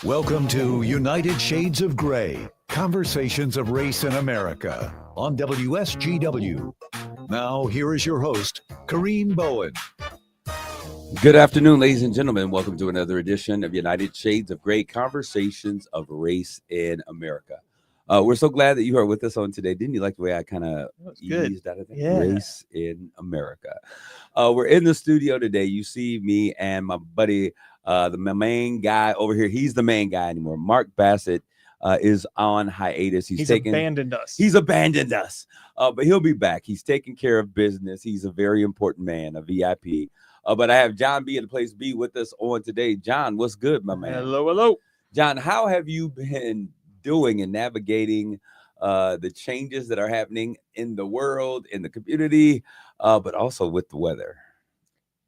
Welcome to United Shades of Gray, Conversations of Race in America on WSGW. Now, here is your host, Kareem Bowen. Good afternoon, ladies and gentlemen. Welcome to another edition of United Shades of Gray, Conversations of Race in America. We're so glad that you are with us on today. Didn't you like the way I kind of eased out of that? Yeah. Race in America. We're in the studio today. You see me and my buddy, my main guy over here. He's the main guy anymore. Mark Bassett is on hiatus. He's abandoned us. He's abandoned us, but he'll be back. He's taking care of business. He's a very important man, a VIP. But I have John B. at the place B with us on today. John, what's good, my man? Hello. John, how have you been doing and navigating the changes that are happening in the world, in the community, but also with the weather?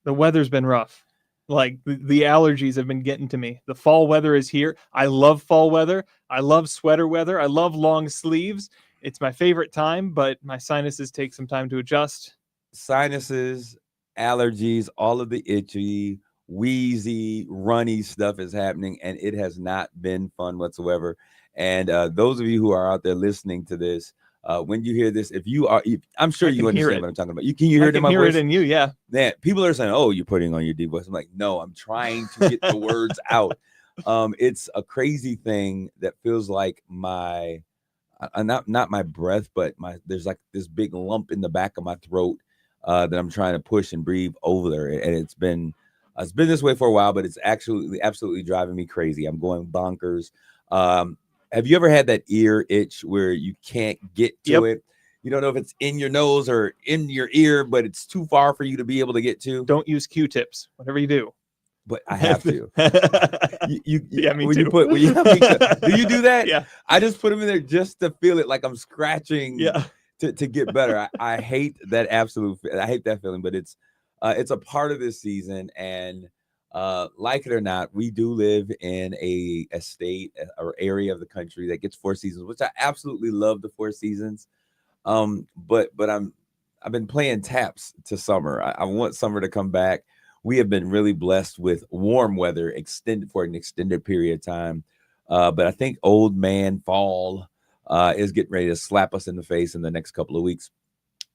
The weather's been rough. Like the allergies have been getting to me. The fall weather is here. I love fall weather. I love sweater weather. I love long sleeves. It's my favorite time, but my sinuses take some time to adjust. Sinuses, allergies, all of the itchy, wheezy, runny stuff is happening, and it has not been fun whatsoever. And those of you who are out there listening to this, when you hear this, I'm sure you understand what I'm talking about. Can you hear it in my voice? I can hear it in you, yeah. Man, people are saying, "Oh, you're putting on your deep voice." I'm like, no, I'm trying to get the words out. It's a crazy thing that feels like not my breath, but there's like this big lump in the back of my throat that I'm trying to push and breathe over there, and it's been this way for a while, but it's absolutely driving me crazy. I'm going bonkers. Have you ever had that ear itch where you can't get to it? You don't know if it's in your nose or in your ear, but it's too far for you to be able to get to. Don't use Q-tips, whatever you do. But I have to. Yeah, me when too. Do you do that? Yeah. I just put them in there just to feel it like I'm scratching. Yeah. To get better. I hate that I hate that feeling, but it's a part of this season, and like it or not, we do live in a state or area of the country that gets 4 seasons, which I absolutely love the 4 seasons. But I've been playing taps to summer. I want summer to come back. We have been really blessed with warm weather for an extended period of time. But I think old man fall is getting ready to slap us in the face in the next couple of weeks.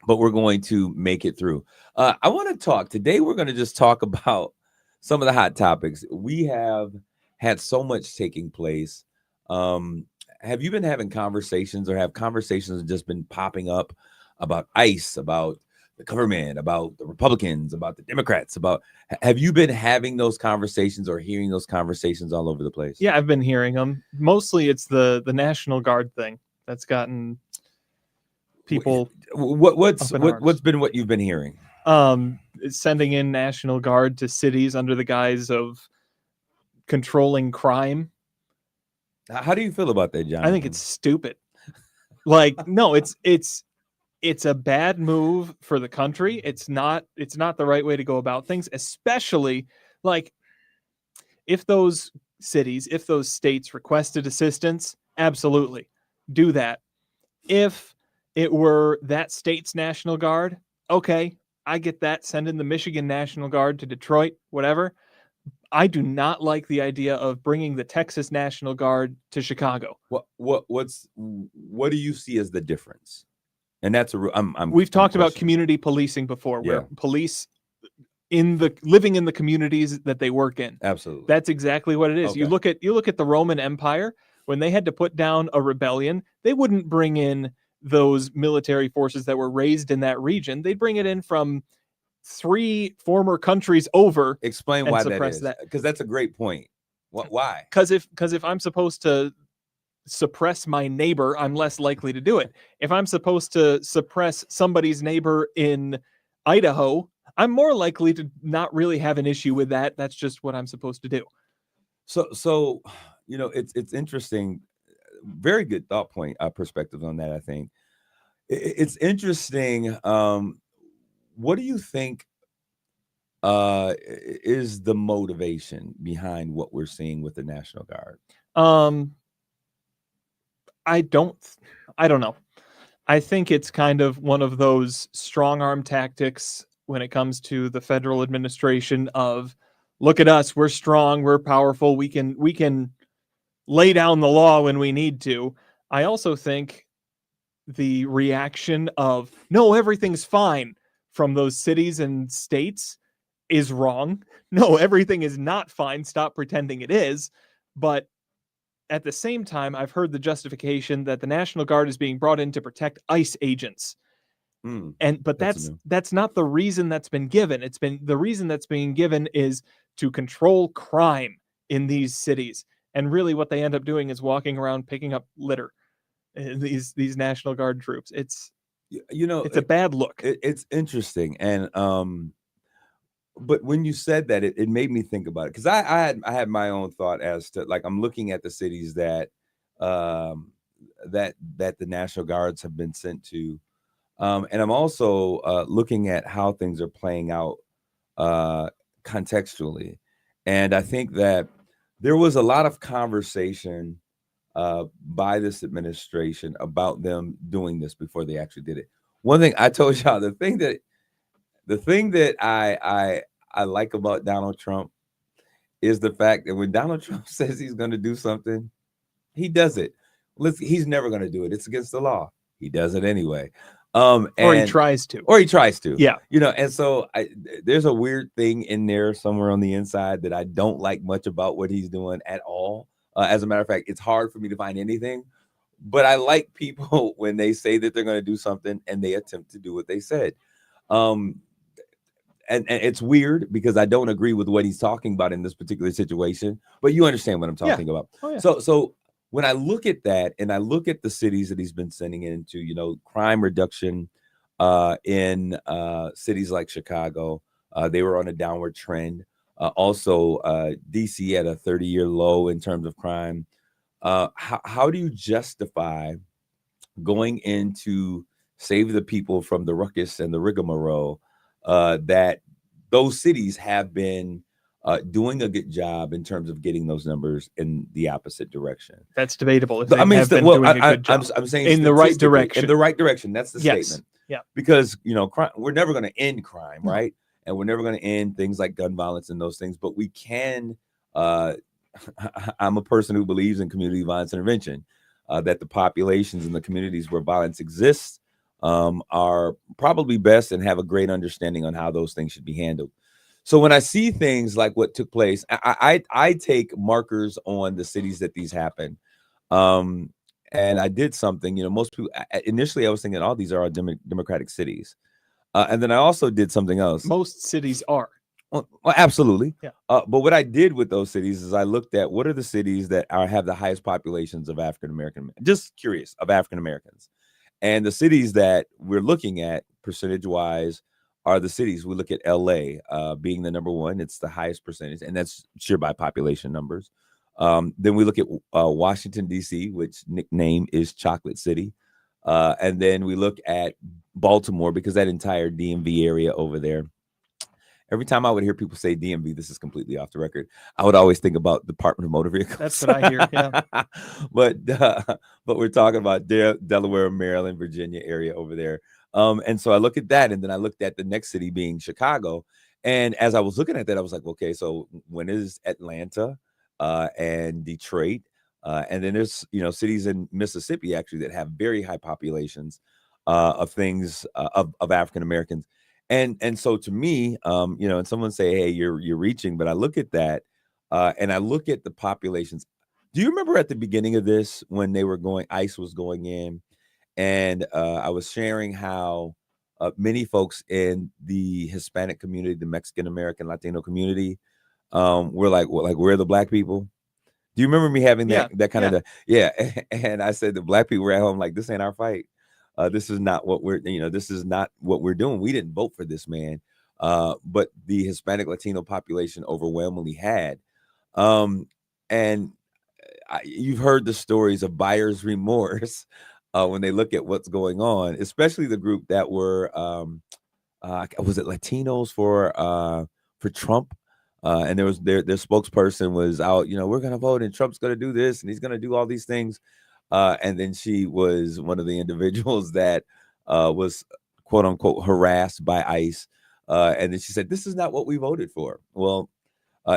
But we're going to make it through. I want to talk today. We're going to just talk about some of the hot topics. We have had so much taking place. Have you been having conversations, or have conversations just been popping up about ICE, about the government, about the Republicans, about the Democrats? Have you been having those conversations or hearing those conversations all over the place? Yeah, I've been hearing them. Mostly it's the National Guard thing that's gotten people. What's been what you've been hearing? Sending in National Guard to cities under the guise of controlling crime. How do you feel about that, John? I think it's stupid. Like, no, it's a bad move for the country. It's not the right way to go about things, especially like if those states requested assistance, absolutely do that. If it were that state's National Guard, okay, I get that. Send in the Michigan National Guard to Detroit, whatever. I do not like the idea of bringing the Texas National Guard to Chicago. What do you see as the difference? And that's we've talked about community policing before, where police living in the communities that they work in. Absolutely. That's exactly what it is. Okay. You look at the Roman Empire, when they had to put down a rebellion, they wouldn't bring in those military forces that were raised in that region. They'd bring it in from 3 former countries over. Explain why that is. Because that's a great point. Why? Because if I'm supposed to suppress my neighbor, I'm less likely to do it. If I'm supposed to suppress somebody's neighbor in Idaho, I'm more likely to not really have an issue with that. That's just what I'm supposed to do. So it's interesting. Very good thought point, perspective on that. I think it's interesting. What do you think is the motivation behind what we're seeing with the National Guard? I don't know. I think it's kind of one of those strong arm tactics when it comes to the federal administration of, look at us, we're strong, we're powerful, we can lay down the law when we need to. I also think the reaction of, no, everything's fine from those cities and states is wrong. No, everything is not fine. Stop pretending it is. But at the same time, I've heard the justification that the National Guard is being brought in to protect ICE agents. But that's not the reason that's been given. The reason that's being given is to control crime in these cities. And really what they end up doing is walking around picking up litter. These National Guard troops. It's a bad look. It's interesting. And but when you said that, it made me think about it, because I had my own thought as to, like, I'm looking at the cities that that the National Guards have been sent to, and I'm also looking at how things are playing out contextually, and I think that there was a lot of conversation by this administration about them doing this before they actually did it. One thing I told y'all, the thing that I like about Donald Trump is the fact that when Donald Trump says he's going to do something, he does it. He's never going to do it. It's against the law. He does it anyway. Or he tries to. Yeah. And so there's a weird thing in there somewhere on the inside that I don't like much about what he's doing at all. As a matter of fact, it's hard for me to find anything, but I like people when they say that they're going to do something and they attempt to do what they said. And it's weird because I don't agree with what he's talking about in this particular situation, but you understand what I'm talking about. Oh, yeah. So when I look at that and I look at the cities that he's been sending into, crime reduction in cities like Chicago, they were on a downward trend. Also, DC at a 30-year low in terms of crime. How do you justify going in to save the people from the ruckus and the rigmarole that those cities have been doing a good job in terms of getting those numbers in the opposite direction? That's debatable. I'm saying in the right direction. In the right direction. That's the statement. Yeah. Because crime, we're never going to end crime, right? And we're never going to end things like gun violence and those things, but we can. I'm a person who believes in community violence intervention, that the populations in the communities where violence exists are probably best and have a great understanding on how those things should be handled. So when I see things like what took place, I take markers on the cities that these happen. And I did something, most people, initially I was thinking, these are all democratic cities. And then I also did something else. Most cities are. Well, absolutely. Yeah. But what I did with those cities is I looked at what are the cities that have the highest populations of African-American, just curious, of African-Americans. And the cities that we're looking at percentage-wise are the cities. We look at LA being the number one. It's the highest percentage, and that's sheer by population numbers. Then we look at Washington, D.C., which nickname is Chocolate City. And then we look at Baltimore, because that entire DMV area over there. Every time I would hear people say DMV, this is completely off the record, I would always think about Department of Motor Vehicles. That's what I hear, yeah. But we're talking about Delaware, Maryland, Virginia area over there. And so I look at that, and then I looked at the next city being Chicago. And as I was looking at that, I was like, okay, so when is Atlanta and Detroit? And then there's, cities in Mississippi actually that have very high populations of things of African Americans. And so to me, and someone say, hey, you're reaching, but I look at that and I look at the populations. Do you remember at the beginning of this when ICE was going in, and I was sharing how many folks in the Hispanic community, the Mexican American Latino community, were like, where are the black people? Do you remember me having that kind of and I said the black people were at home like, this ain't our fight. This is not what this is not what we're doing. We didn't vote for this man. But the Hispanic Latino population overwhelmingly had. And you've heard the stories of buyer's remorse when they look at what's going on, especially the group that were, was it Latinos for Trump? And their spokesperson was out, we're going to vote and Trump's going to do this and he's going to do all these things. And then she was one of the individuals that was, quote unquote, harassed by ICE. And then she said, this is not what we voted for. Well,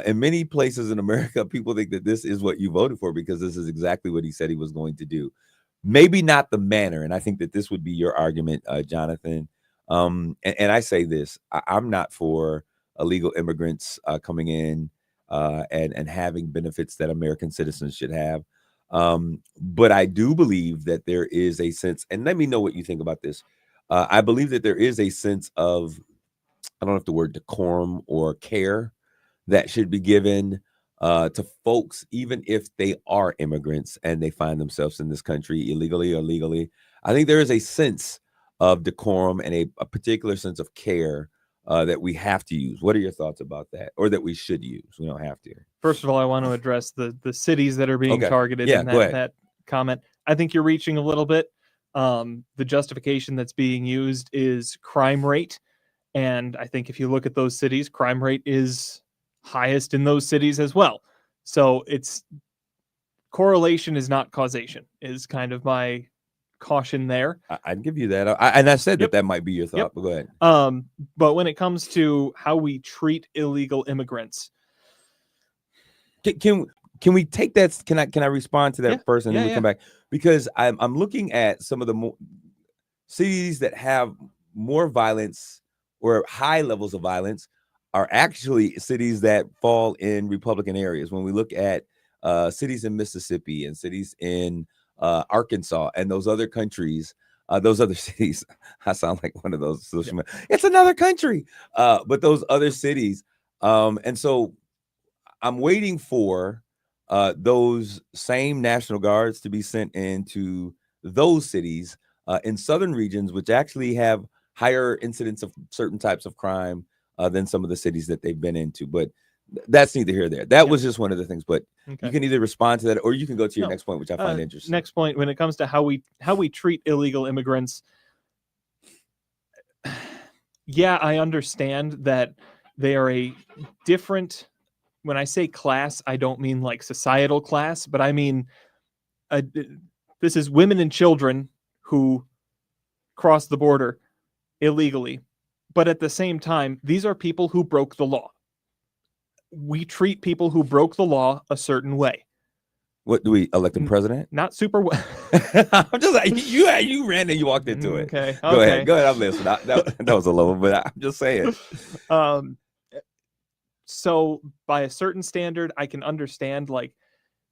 In many places in America, people think that this is what you voted for because this is exactly what he said he was going to do. Maybe not the manner, and I think that this would be your argument, Jonathan. And I say this: I'm not for illegal immigrants coming in and having benefits that American citizens should have. But I do believe that there is a sense, and let me know what you think about this. I believe that there is a sense of, I don't know if the word decorum or care that should be given to folks, even if they are immigrants and they find themselves in this country illegally or legally. I think there is a sense of decorum and a particular sense of care that we have to use. What are your thoughts about that? Or that we should use? We don't have to. First of all, I want to address the cities that are being Okay. targeted Yeah, in go ahead. that comment. I think you're reaching a little bit. The justification that's being used is crime rate. And I think if you look at those cities, crime rate is highest in those cities as well. So it's correlation is not causation, is kind of my caution there. I'd give you that. And I said Yep. that might be your thought, Yep. but go ahead. But when it comes to how we treat illegal immigrants, Can we take that? Can I respond to that Yeah. first and then Yeah, we come back? Because I'm looking at some of the cities that have more violence or high levels of violence are actually cities that fall in Republican areas. When we look at cities in Mississippi and cities in Arkansas and those other countries, those other cities, I sound like one of those social media. It's another country, but those other cities. And so I'm waiting for those same National Guards to be sent into those cities in southern regions, which actually have higher incidents of certain types of crime than some of the cities that they've been into. But that's neither here nor there. That was just one of the things. But you can either respond to that or you can go to your next point, which I find interesting. Next point, when it comes to how we treat illegal immigrants, yeah, I understand that they are a different. When I say class, I don't mean like societal class, but I mean this is women and children who cross the border illegally. But at the same time, these are people who broke the law. We treat people who broke the law a certain way. What do we elect a president? Not super well. I'm just like you ran and you walked into it. Okay. Go ahead. I'm listening. That was a low one, but I'm just saying. So by a certain standard, I can understand like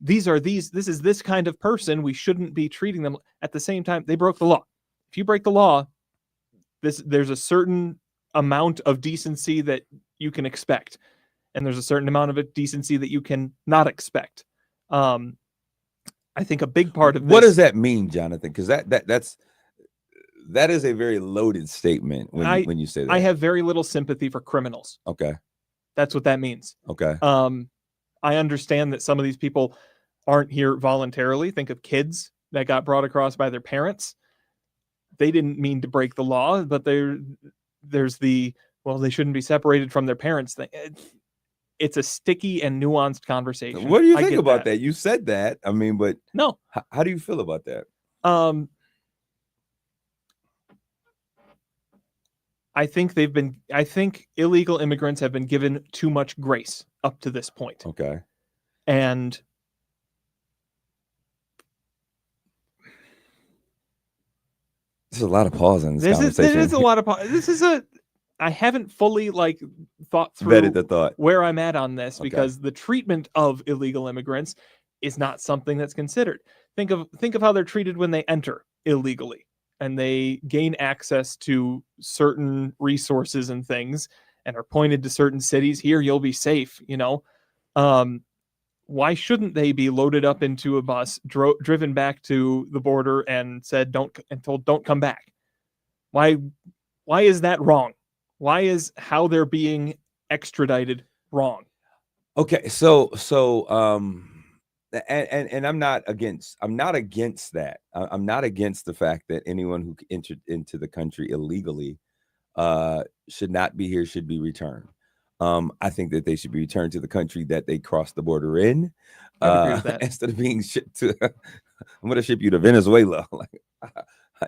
this is this kind of person. We shouldn't be treating them. At the same time, they broke the law. If you break the law, there's a certain amount of decency that you can expect, and there's a certain amount of decency that you can not expect. I think a big part of this, what does that mean, Jonathan? Because that is a very loaded statement when you say that. I have very little sympathy for criminals. Okay. That's what that means. Okay. I understand that some of these people aren't here voluntarily. Think of kids that got brought across by their parents. They didn't mean to break the law, but there's they shouldn't be separated from their parents thing. It's a sticky and nuanced conversation. What do you think about that? You said that. I mean, but no. How do you feel about that? I think illegal immigrants have been given too much grace up to this point. Okay. And there's a lot of pause in this conversation. There is a lot of pause. I haven't fully thought through vetted the thought where I'm at on this because the treatment of illegal immigrants is not something that's considered. Think of how they're treated when they enter illegally and they gain access to certain resources and things and are pointed to certain cities. Here, you'll be safe, why shouldn't they be loaded up into a bus, driven back to the border and told don't come back? Why is that wrong? Why is how they're being extradited wrong? Okay, so and I'm not against that. I'm not against the fact that anyone who entered into the country illegally should not be here, should be returned. I think that they should be returned to the country that they crossed the border in, instead of being shipped to. I'm going to ship you to Venezuela.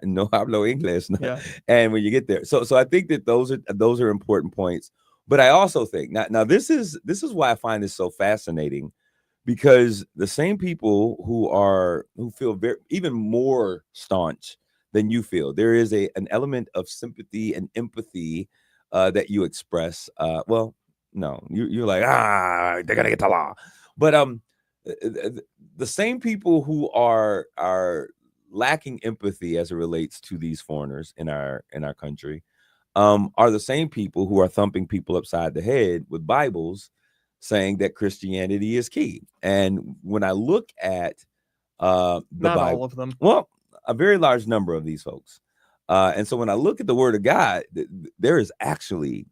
No hablo English. Yeah. And when you get there, so I think that those are important points. But I also think now this is why I find this so fascinating, because the same people who feel very even more staunch than you feel, there is an element of sympathy and empathy that you express. Well, no, you're like, they're gonna get the law, but the same people who are lacking empathy as it relates to these foreigners in our country are the same people who are thumping people upside the head with Bibles, saying that Christianity is key. And when I look at the Not Bible, all of them. well, a very large number of these folks. And so when I look at the Word of God, there is actually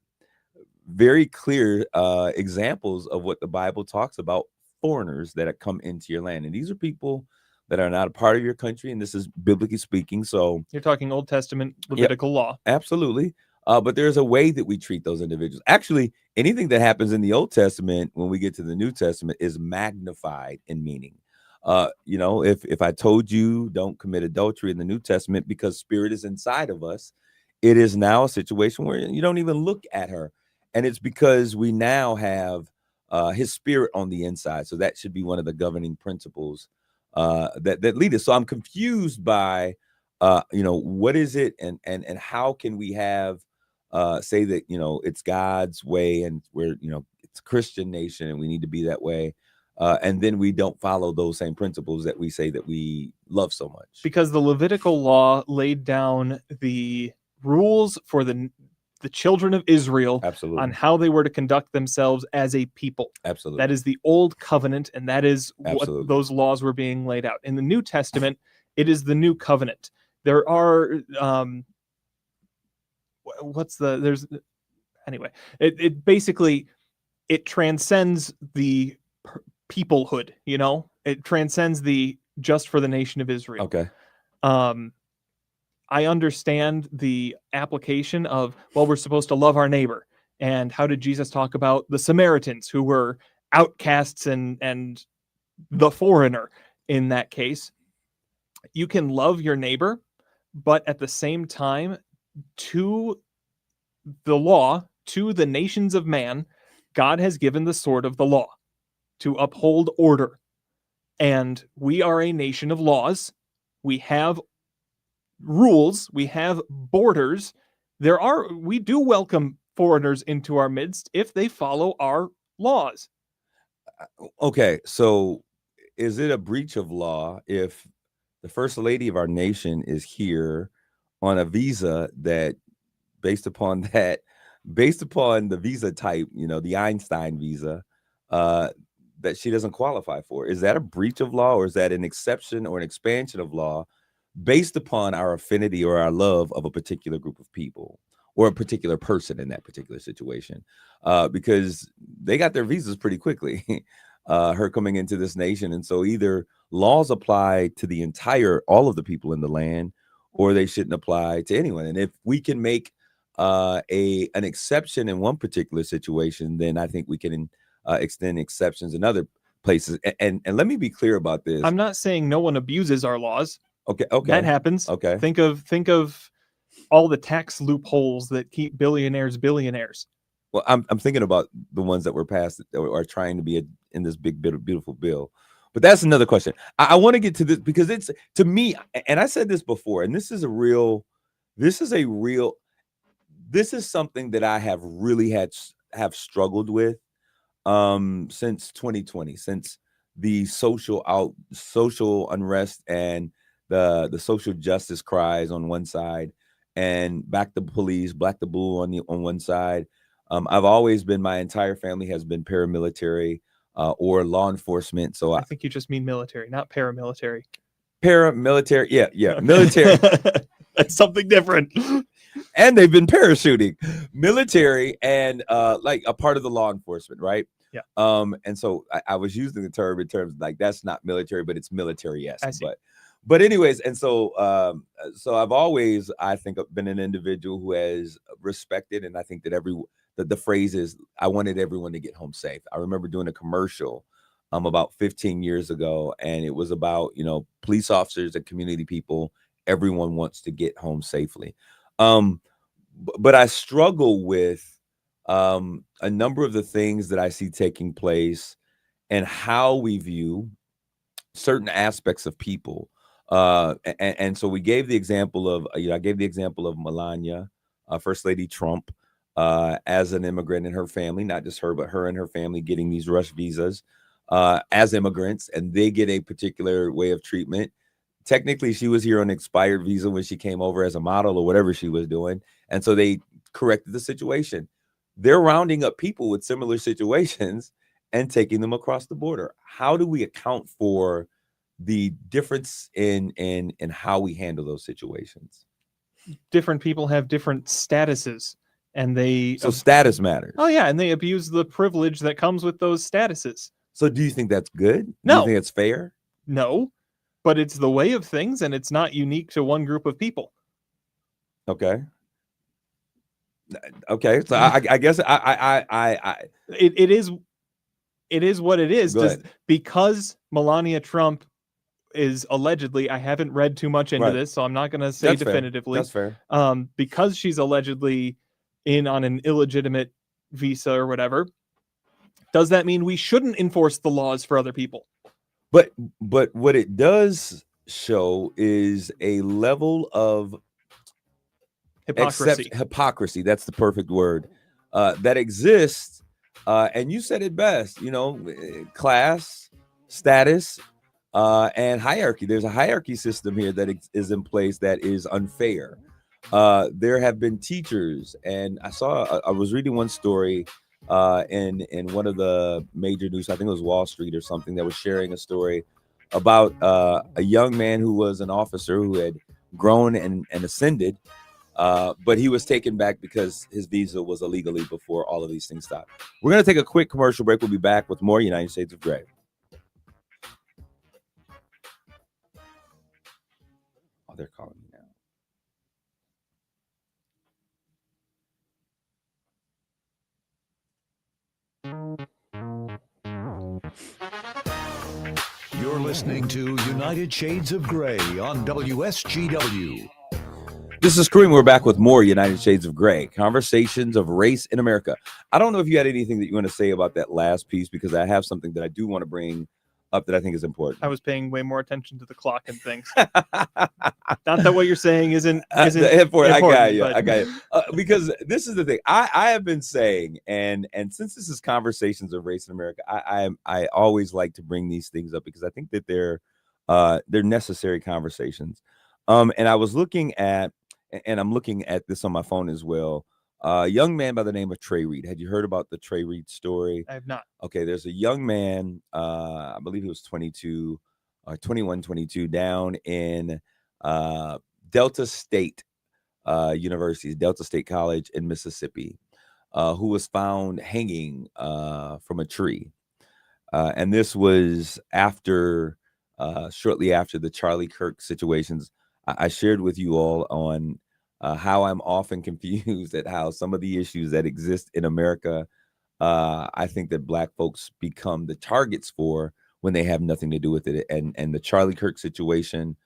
very clear examples of what the Bible talks about foreigners that have come into your land. And these are people that are not a part of your country. And this is biblically speaking. So You're talking Old Testament Levitical law. absolutely. But there's a way that we treat those individuals. Actually, anything that happens in the Old Testament, when we get to the New Testament, is magnified in meaning. If I told you don't commit adultery in the New Testament because spirit is inside of us, it is now a situation where you don't even look at her. And it's because we now have his spirit on the inside. So that should be one of the governing principles that lead us. So I'm confused by, what is it and how can we have say that, it's God's way and we're, it's a Christian nation and we need to be that way. And then we don't follow those same principles that we say that we love so much. Because the Levitical law laid down the rules for the children of Israel Absolutely. on how they were to conduct themselves as a people. Absolutely. That is the old covenant, and that is Absolutely. what those laws were being laid out. In the New Testament, it is the new covenant. There are it basically it transcends the peoplehood, it transcends the just for the nation of Israel. Okay. I understand the application of, well, we're supposed to love our neighbor. And how did Jesus talk about the Samaritans who were outcasts and the foreigner in that case? You can love your neighbor, but at the same time, to the law, to the nations of man, God has given the sword of the law to uphold order. And we are a nation of laws. We have rules, we have borders. We do welcome foreigners into our midst if they follow our laws. Okay, so is it a breach of law if the first lady of our nation is here on a visa that based upon the visa type, the Einstein visa, that she doesn't qualify for? Is that a breach of law, or is that an exception or an expansion of law based upon our affinity or our love of a particular group of people or a particular person in that particular situation? Because they got their visas pretty quickly, her coming into this nation. And so either laws apply to all of the people in the land, or they shouldn't apply to anyone. And if we can make an exception in one particular situation, then I think we can extend exceptions in other places. And let me be clear about this. I'm not saying no one abuses our laws. Okay. That happens. Okay. Think of all the tax loopholes that keep billionaires billionaires. Well, I'm thinking about the ones that were passed that are trying to be in this big beautiful bill. But that's another question. I want to get to this because it's, to me, and I said this before, and this is something that I have really have struggled with since 2020, since the social unrest and the social justice cries on one side, and back the police, black the blue on one side. I've always been, my entire family has been paramilitary or law enforcement. So I think you just mean military, not paramilitary. Paramilitary, yeah, military. That's something different. And they've been parachuting, military, and like a part of the law enforcement, right? Yeah. And so I was using the term in terms like that's not military, but it's military-esque. But anyways, and so I've always, I think, been an individual who has respected, and I think that the phrase is, I wanted everyone to get home safe. I remember doing a commercial about 15 years ago, and it was about, police officers and community people. Everyone wants to get home safely. But I struggle with a number of the things that I see taking place and how we view certain aspects of people. And so we gave the example of, I gave the example of Melania, First Lady Trump, as an immigrant and her family, not just her, but her and her family getting these rush visas as immigrants, and they get a particular way of treatment. Technically, she was here on an expired visa when she came over as a model or whatever she was doing. And so they corrected the situation. They're rounding up people with similar situations and taking them across the border. How do we account for the difference in how we handle those situations? Different people have different statuses, and So status matters. Oh yeah, and they abuse the privilege that comes with those statuses. So do you think that's good? No. Do you think it's fair? No, but it's the way of things, and it's not unique to one group of people. Okay. Okay. So I guess it is what it is. Because Melania Trump is allegedly, I haven't read too much into this, so I'm not going to say definitively. That's fair. Because she's allegedly in on an illegitimate visa or whatever, does that mean we shouldn't enforce the laws for other people? But what it does show is a level of hypocrisy. That's the perfect word. That exists. And you said it best, class, status, and hierarchy. There's a hierarchy system here that is in place that is unfair. There have been teachers, and I was reading one story in one of the major news, I think it was Wall Street or something, that was sharing a story about a young man who was an officer who had grown and ascended, but he was taken back because his visa was illegally before all of these things stopped. We're going to take a quick commercial break. We'll be back with more United Shades of Gray. Oh, they're calling me now. You're listening to United Shades of Gray on WSGW. This is Kareem. We're back with more United Shades of Gray, conversations of race in America. I don't know if you had anything that you want to say about that last piece, because I have something that I do want to bring up that I think is important. I was paying way more attention to the clock and things. Not that what you're saying isn't important. I got you. I got you. Because this is the thing I have been saying, and since this is conversations of race in America, I always like to bring these things up because I think that they're necessary conversations. And I was looking at, and I'm looking at this on my phone as well. A young man by the name of Trey Reed. Had you heard about the Trey Reed story? I have not. Okay, there's a young man, I believe he was 22, 21, 22, down in Delta State University, Delta State College in Mississippi, who was found hanging from a tree. And this was shortly after the Charlie Kirk situations. I shared with you all on how I'm often confused at how some of the issues that exist in America, I think that Black folks become the targets for when they have nothing to do with it. And the Charlie Kirk situation,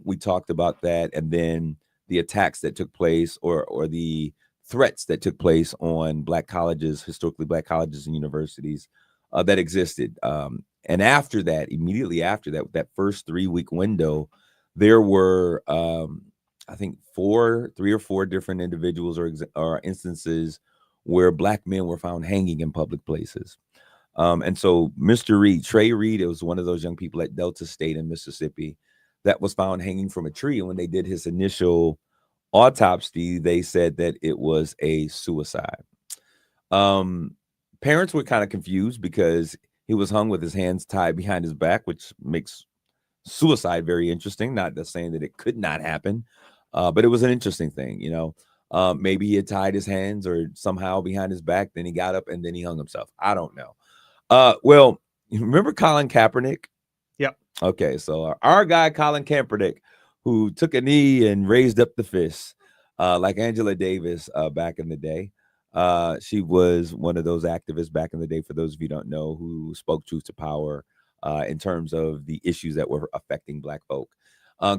we talked about that. And then the attacks that took place or the threats that took place on Black colleges, historically Black colleges and universities that existed. And after that, immediately after that, that first 3-week window, there were, I think, 3 or 4 different individuals or instances where Black men were found hanging in public places. And so Mr. Reed, Trey Reed, it was one of those young people at Delta State in Mississippi that was found hanging from a tree. And when they did his initial autopsy, they said that it was a suicide. Parents were kind of confused because he was hung with his hands tied behind his back, which makes suicide very interesting. Not just saying that it could not happen, but it was an interesting thing, maybe he had tied his hands or somehow behind his back, then he got up and then he hung himself. I don't know. Well, you remember Colin Kaepernick? Yep. Okay, so our guy Colin Kaepernick, who took a knee and raised up the fist, like Angela Davis back in the day. She was one of those activists back in the day, for those of you who don't know, who spoke truth to power in terms of the issues that were affecting Black folk.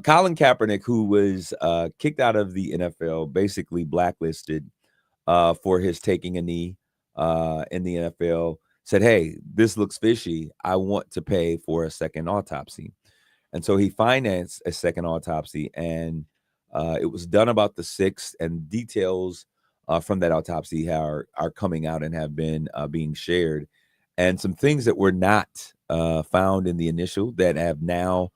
Colin Kaepernick, who was kicked out of the NFL, basically blacklisted for his taking a knee in the NFL, said, "Hey, this looks fishy. I want to pay for a second autopsy." And so he financed a second autopsy, and it was done about the 6th, and details from that autopsy are coming out and have been being shared. And some things that were not found in the initial that have now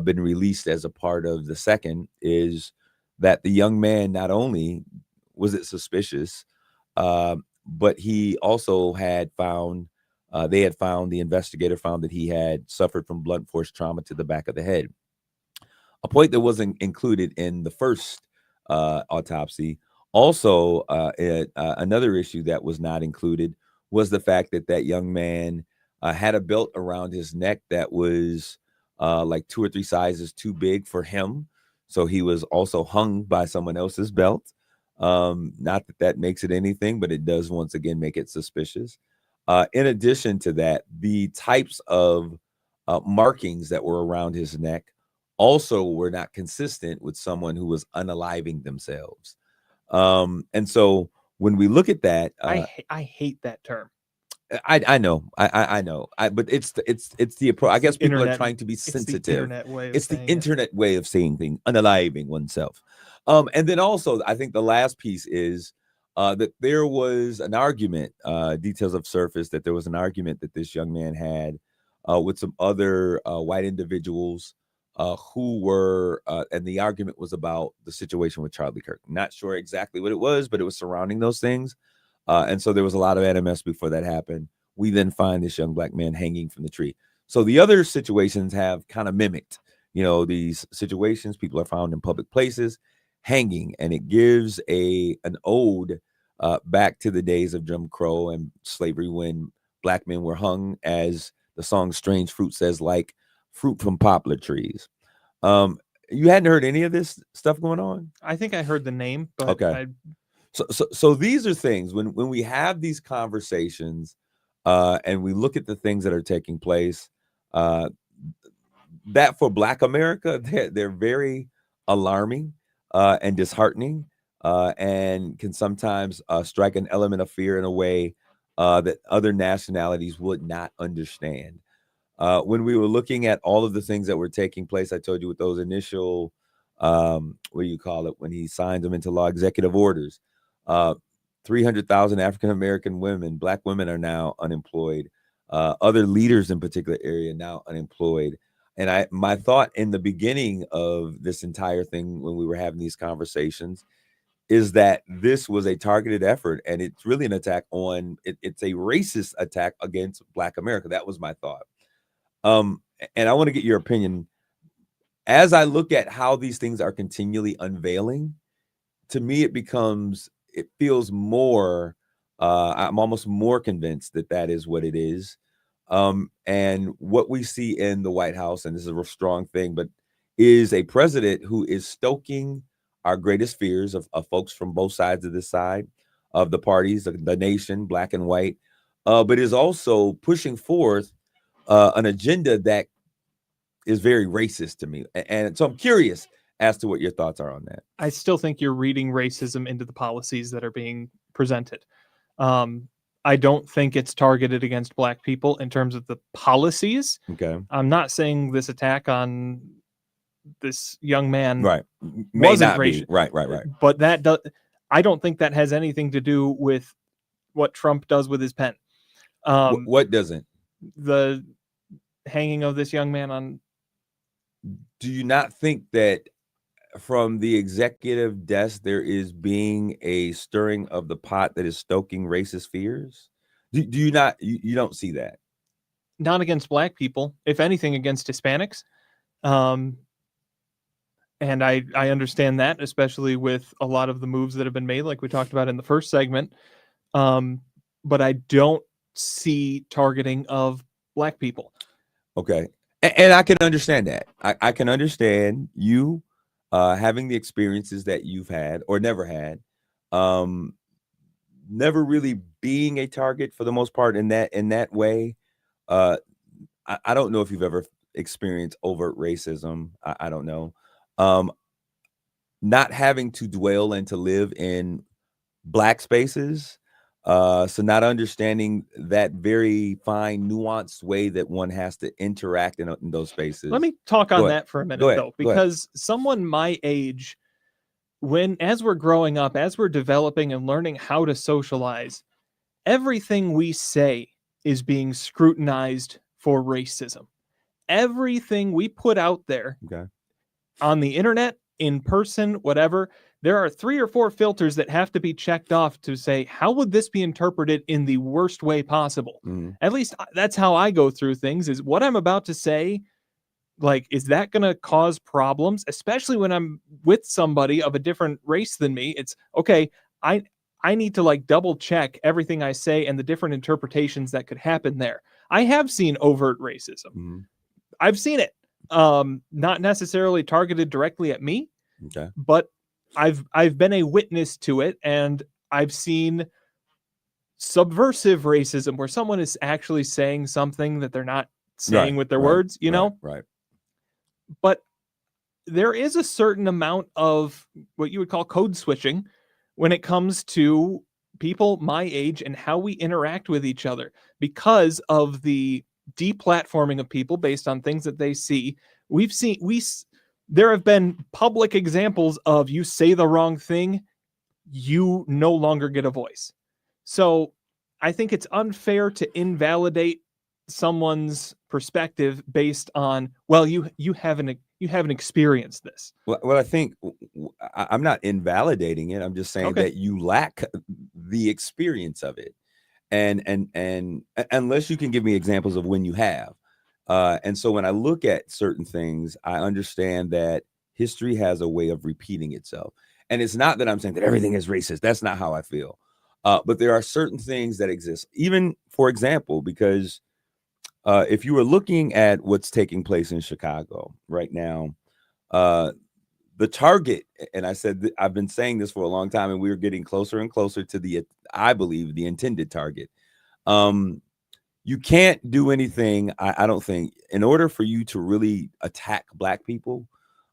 been released as a part of the second is that the young man, not only was it suspicious, but he also had found, the investigator found that he had suffered from blunt force trauma to the back of the head, a point that wasn't included in the first autopsy. Also, another issue that was not included was the fact that that young man had a belt around his neck that was like 2 or 3 sizes too big for him. So he was also hung by someone else's belt. Not that that makes it anything, but it does once again make it suspicious. In addition to that, the types of markings that were around his neck also were not consistent with someone who was unaliving themselves. And so when we look at that, I hate that term. I know, I know, but it's the approach. I guess people are trying to be It's the sensitive. internet way of It's the saying it. internet way of saying things, unaliving oneself. And then also, I think the last piece is that there was an argument. Details have surfaced that there was an argument that this young man had with some other white individuals who were, and the argument was about the situation with Charlie Kirk. Not sure exactly what it was, but it was surrounding those things. And so there was a lot of animus before that happened. We then find this young black man hanging from the tree. So the other situations have kind of mimicked, these situations. People are found in public places hanging, and it gives an ode back to the days of Jim Crow and slavery when black men were hung, as the song Strange Fruit says, like fruit from poplar trees. You hadn't heard any of this stuff going on? I think I heard the name, but okay. So these are things when we have these conversations and we look at the things that are taking place, that for Black America, they're very alarming and disheartening, and can sometimes strike an element of fear in a way that other nationalities would not understand. When we were looking at all of the things that were taking place, I told you with those initial, what do you call it, when he signed them into law, executive orders, 300,000 African-American women, black women are now unemployed. Other leaders in particular area now unemployed. And my thought in the beginning of this entire thing, when we were having these conversations, is that this was a targeted effort, and it's really an attack on, it's a racist attack against Black America. That was my thought. And I want to get your opinion. As I look at how these things are continually unveiling, to me, it feels more, I'm almost more convinced that that is what it is. And what we see in the White House, and this is a strong thing, but is a president who is stoking our greatest fears of folks from both sides of this side of the parties, the nation, black and white, but is also pushing forth an agenda that is very racist to me. And so I'm curious as to what your thoughts are on that. I still think you're reading racism into the policies that are being presented. I don't think it's targeted against Black people in terms of the policies. Okay. I'm not saying this attack on this young man wasn't racist. Right. But I don't think that has anything to do with what Trump does with his pen. What doesn't? The hanging of this young man on. Do you not think that from the executive desk there is being a stirring of the pot that is stoking racist fears? Do you not? You don't see that? Not against Black people, if anything, against Hispanics. And I understand that, especially with a lot of the moves that have been made, like we talked about in the first segment. But I don't see targeting of Black people. Okay. And I can understand that. I can understand you having the experiences that you've had or never had, never really being a target for the most part in that way. I don't know if you've ever experienced overt racism. I don't know. Not having to dwell and to live in Black spaces. So not understanding that very fine, nuanced way that one has to interact in those spaces. Let me talk on Go ahead. that for a minute, Go ahead. though, Go ahead. because someone my age, as we're growing up, as we're developing and learning how to socialize, everything we say is being scrutinized for racism. Everything we put out there Okay. on the internet, in person, whatever, there are 3 or 4 filters that have to be checked off to say, how would this be interpreted in the worst way possible? Mhm. At least that's how I go through things, is what I'm about to say, like, is that going to cause problems, especially when I'm with somebody of a different race than me? It's okay. I need to like double check everything I say and the different interpretations that could happen there. I have seen overt racism. Mhm. I've seen it. Not necessarily targeted directly at me, Okay. but I've been a witness to it, and I've seen subversive racism where someone is actually saying something that they're not saying Right. with their Right. words, you Right. know? Right. But there is a certain amount of what you would call code switching when it comes to people my age and how we interact with each other because of the deplatforming of people based on things that they see. There have been public examples of you say the wrong thing, you no longer get a voice. So I think it's unfair to invalidate someone's perspective based on, well, you haven't experienced this. Well, I think I'm not invalidating it. I'm just saying Okay. that you lack the experience of it, and unless you can give me examples of when you have. And so when I look at certain things, I understand that history has a way of repeating itself. And it's not that I'm saying that everything is racist. That's not how I feel. But there are certain things that exist. Even, for example, because if you were looking at what's taking place in Chicago right now, uh, the target, and I said I've been saying this for a long time, and we're getting closer and closer to I believe, the intended target. You can't do anything, I don't think, in order for you to really attack Black people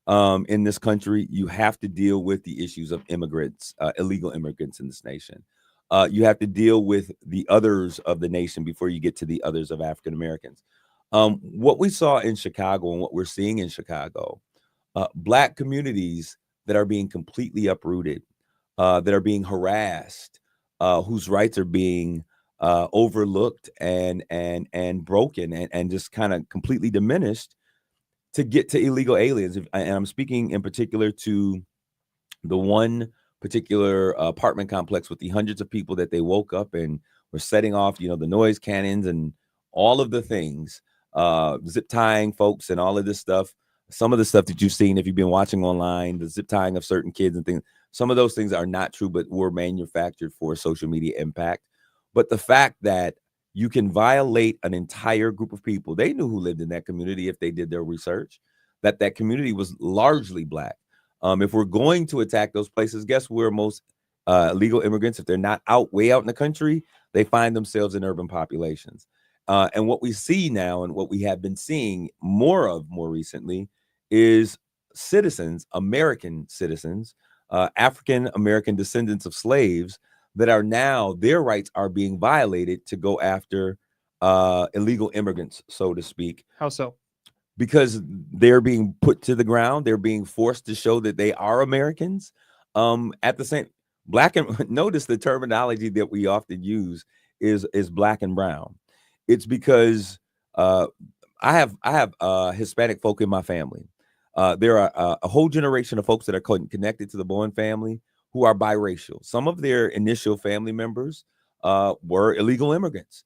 in this country. You have to deal with the issues of immigrants, illegal immigrants in this nation. You have to deal with the others of the nation before you get to the others of African Americans. What we saw in Chicago and what we're seeing in Chicago, Black communities that are being completely uprooted, that are being harassed, whose rights are being overlooked and broken and just kind of completely diminished to get to illegal aliens. And I'm speaking in particular to the one particular apartment complex with the hundreds of people that they woke up and were setting off, the noise cannons and all of the things, zip tying folks and all of this stuff. Some of the stuff that you've seen, if you've been watching online, the zip tying of certain kids and things, some of those things are not true, but were manufactured for social media impact. But the fact that you can violate an entire group of people, they knew who lived in that community if they did their research, that community was largely Black. If we're going to attack those places, guess where most illegal immigrants, if they're not way out in the country, they find themselves in urban populations. And what we see now and what we have been seeing more of more recently is citizens, American citizens, African American descendants of slaves that are now, their rights are being violated to go after illegal immigrants, so to speak. How so? Because they're being put to the ground. They're being forced to show that they are Americans. At the same, Black and notice the terminology that we often use is Black and brown. It's because I have Hispanic folk in my family. There are a whole generation of folks that are connected to the Bowen family who are biracial. Some of their initial family members were illegal immigrants.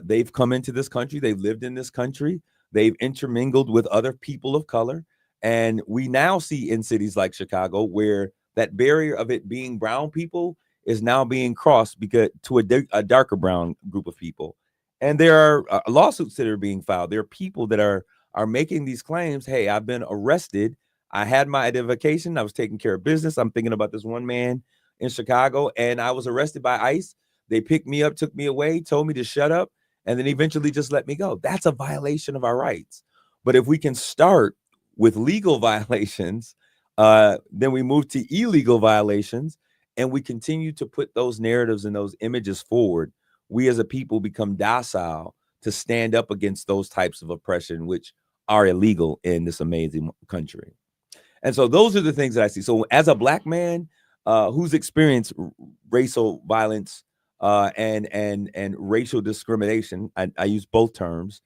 They've come into this country. They've lived in this country. They've intermingled with other people of color. And we now see in cities like Chicago where that barrier of it being brown people is now being crossed because to a darker brown group of people. And there are lawsuits that are being filed. There are people that are making these claims. Hey, I've been arrested. I had my identification. I was taking care of business. I'm thinking about this one man in Chicago, and I was arrested by ICE. They picked me up, took me away, told me to shut up, and then eventually just let me go. That's a violation of our rights. But if we can start with legal violations, then we move to illegal violations. and we continue to put those narratives and those images forward, we as a people become docile to stand up against those types of oppression, which are illegal in this amazing country. And so those are the things that I see. So as a Black man who's experienced racial violence and racial discrimination, I use both terms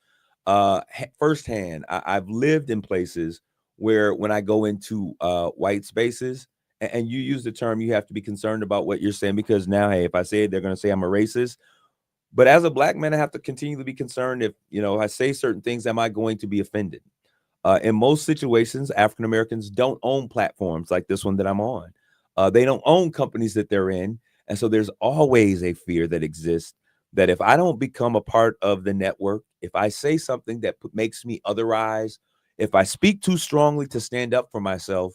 firsthand. I've lived in places where when I go into white spaces, and you use the term, you have to be concerned about what you're saying, because now, hey, if I say it, they're going to say I'm a racist. But as a Black man, I have to continue to be concerned if, I say certain things, am I going to be offended? In most situations, African Americans don't own platforms like this one that I'm on. They don't own companies that they're in. And so there's always a fear that exists that if I don't become a part of the network, if I say something that makes me otherize, if I speak too strongly to stand up for myself,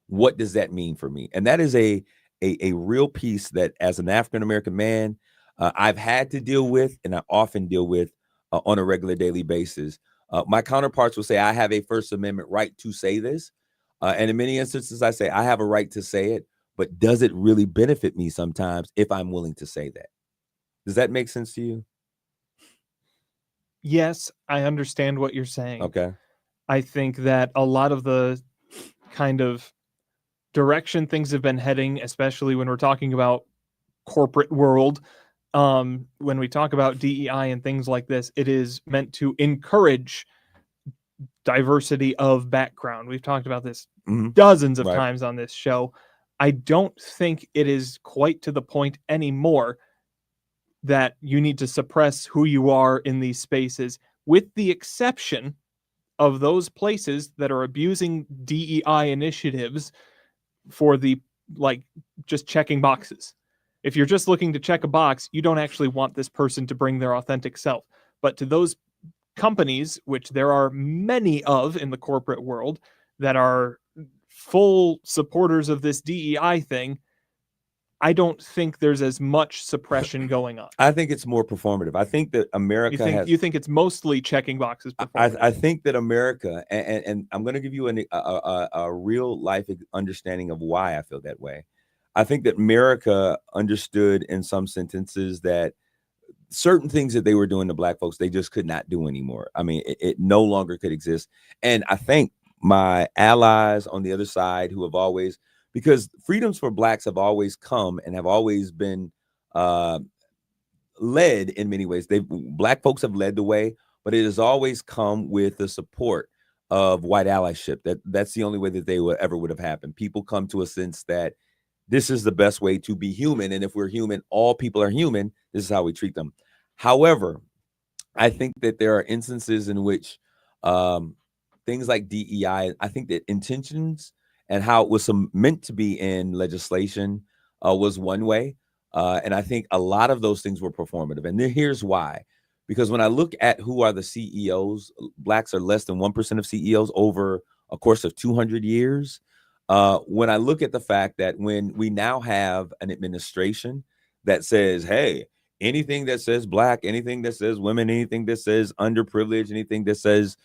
what does that mean for me? And that is a real piece that, as an African American man, I've had to deal with, and I often deal with on a regular daily basis. My counterparts will say I have a First Amendment right to say this, and in many instances, I say I have a right to say it. But does it really benefit me sometimes if I'm willing to say that? Does that make sense to you? Yes, I understand what you're saying. Okay. I think that a lot of the kind of direction things have been heading, especially when we're talking about corporate world, when we talk about DEI and things like this, it is meant to encourage diversity of background. We've talked about this dozens of times on this show. I don't think it is quite to the point anymore that you need to suppress who you are in these spaces, with the exception of those places that are abusing DEI initiatives for the, just checking boxes. If you're just looking to check a box, you don't actually want this person to bring their authentic self. But to those companies, which there are many of in the corporate world, that are full supporters of this DEI thing, I don't think there's as much suppression going on. I think it's more performative. I think that America you think it's mostly checking boxes performative? I think that America, and I'm going to give you a real life understanding of why I feel that way. I think that America understood in some sentences that certain things that they were doing to Black folks, they just could not do anymore. I mean, it no longer could exist. And I think my allies on the other side who have always, because freedoms for Blacks have always come and have always been led in many ways. Black folks have led the way, but it has always come with the support of white allyship. That's the only way that they would have happened. People come to a sense that this is the best way to be human. And if we're human, all people are human. This is how we treat them. However, I think that there are instances in which things like DEI, I think that intentions and how it was meant to be in legislation was one way. And I think a lot of those things were performative. And here's why. Because when I look at who are the CEOs, Blacks are less than 1% of CEOs over a course of 200 years. When I look at the fact that when we now have an administration that says, hey, anything that says Black, anything that says women, anything that says underprivileged, anything that says,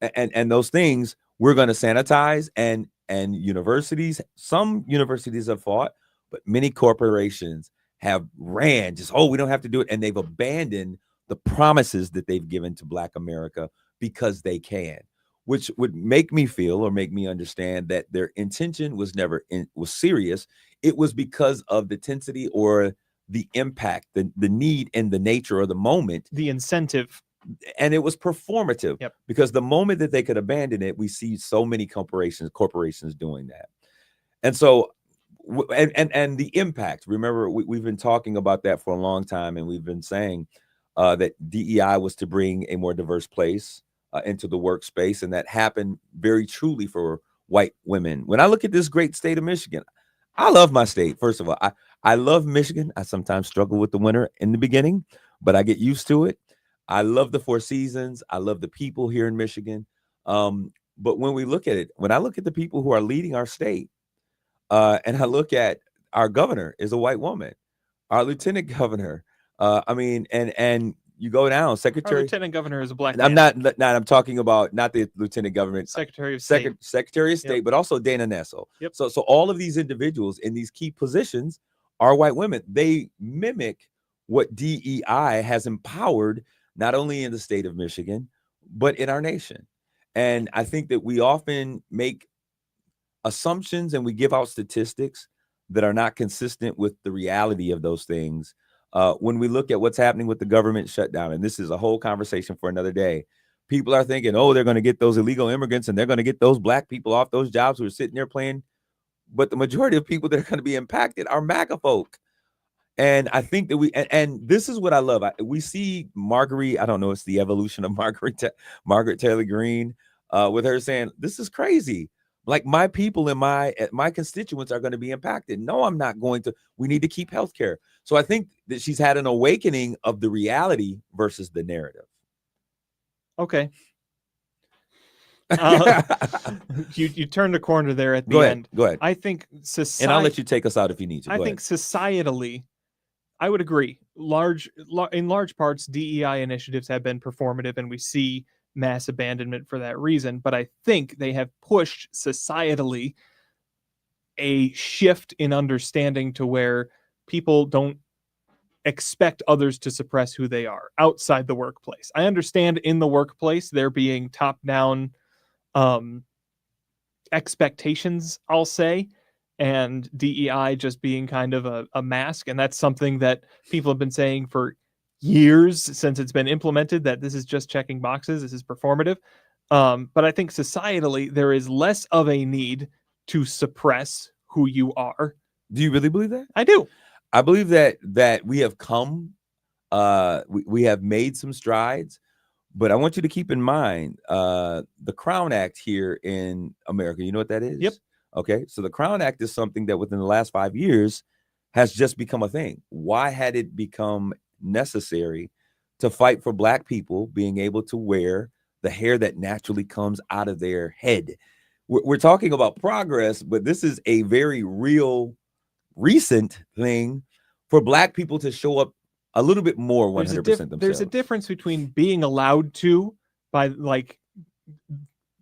and those things, we're going to sanitize. And universities, some universities have fought, but many corporations have ran just, we don't have to do it. And they've abandoned the promises that they've given to Black America because they can, which would make me feel or make me understand that their intention was never was serious. It was because of the intensity or the impact, the need and the nature of the moment, the incentive. And it was performative. Yep. Because the moment that they could abandon it, we see so many corporations doing that. And so, and the impact, remember, we've been talking about that for a long time. And we've been saying that DEI was to bring a more diverse place into the workspace. And that happened very truly for white women. When I look at this great state of Michigan, I love my state. First of all, I love Michigan. I sometimes struggle with the winter in the beginning, but I get used to it. I love the Four Seasons. I love the people here in Michigan. But when we look at it, when I look at the people who are leading our state, and I look at our governor is a white woman, our lieutenant governor, and you go down, Our Secretary. lieutenant governor is a black I'm man. not. I'm talking about not the lieutenant government, Secretary of State. Secretary of State, Yep. but also Dana Nessel. Yep. So all of these individuals in these key positions are white women. They mimic what DEI has empowered not only in the state of Michigan, but in our nation. And I think that we often make assumptions and we give out statistics that are not consistent with the reality of those things. When we look at what's happening with the government shutdown, and this is a whole conversation for another day, people are thinking, oh, they're going to get those illegal immigrants and they're going to get those black people off those jobs who are sitting there playing. But the majority of people that are going to be impacted are MAGA folk. And I think that and this is what I love. We see Marguerite, I don't know, it's the evolution of Margaret Taylor Greene, with her saying, this is crazy. Like my people and my constituents are going to be impacted. No, I'm not going to. We need to keep healthcare. So I think that she's had an awakening of the reality versus the narrative. Okay. You turned a corner there at the end. Go ahead. I think society, and I'll let you take us out if you need to. I think societally, I would agree. In large parts, DEI initiatives have been performative, and we see mass abandonment for that reason. But I think they have pushed societally a shift in understanding to where people don't expect others to suppress who they are outside the workplace. I understand in the workplace there being top-down expectations, I'll say, and DEI just being kind of a mask. And that's something that people have been saying for years since it's been implemented, that this is just checking boxes, this is performative. But I think societally there is less of a need to suppress who you are. Do you really believe that? I do. I believe that we have come, we have made some strides, but I want you to keep in mind the Crown Act here in America. You know what that is? Yep. Okay. So the Crown Act is something that within the last 5 years has just become a thing. Why had it become necessary to fight for Black people being able to wear the hair that naturally comes out of their head? We're talking about progress, but this is a very real, recent thing for Black people to show up a little bit more 100% themselves. There's a difference between being allowed to, by like,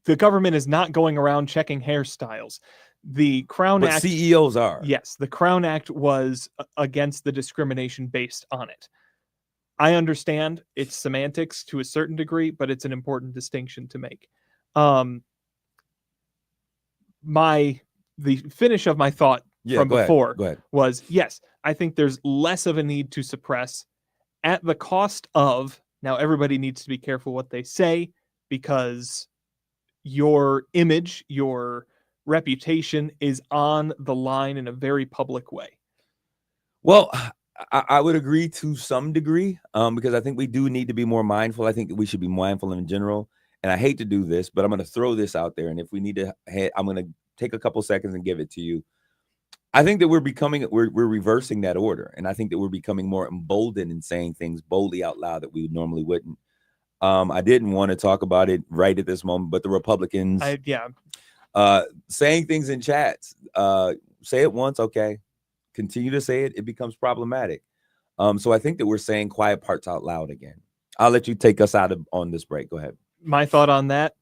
the government is not going around checking hairstyles. The Crown Act, CEOs are. Yes, the Crown Act was against the discrimination based on it. I understand it's semantics to a certain degree, but it's an important distinction to make. The finish of my thought from before was, yes, I think there's less of a need to suppress at the cost of, now everybody needs to be careful what they say, because your image, your reputation is on the line in a very public way. Well, I would agree to some degree, because I think we do need to be more mindful. I think that we should be mindful in general. And I hate to do this, but I'm going to throw this out there. And if we need to, I'm going to take a couple seconds and give it to you. I think that we're reversing that order. And I think that we're becoming more emboldened in saying things boldly out loud that we normally wouldn't. I didn't want to talk about it right at this moment, but the Republicans saying things in chats, say it once, okay. Continue to say it, it becomes problematic. So I think that we're saying quiet parts out loud again. I'll let you take us out on this break. Go ahead. My thought on that,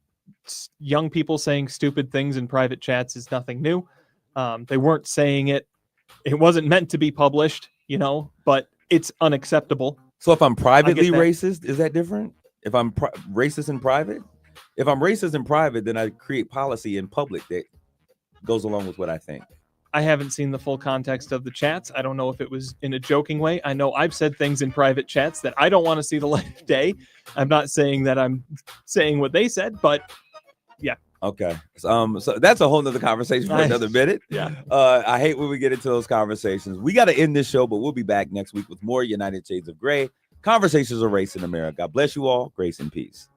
young people saying stupid things in private chats is nothing new. They weren't saying it. It wasn't meant to be published, but it's unacceptable. So if I'm privately racist, is that different? If I'm racist in private? If I'm racist in private, then I create policy in public that goes along with what I think. I haven't seen the full context of the chats. I don't know if it was in a joking way. I know I've said things in private chats that I don't want to see the light of day. I'm not saying that I'm saying what they said, but yeah. Okay. So that's a whole nother conversation for another minute. Yeah. I hate when we get into those conversations. We got to end this show, but we'll be back next week with more United Shades of Gray, Conversations of Race in America. God bless you all. Grace and peace.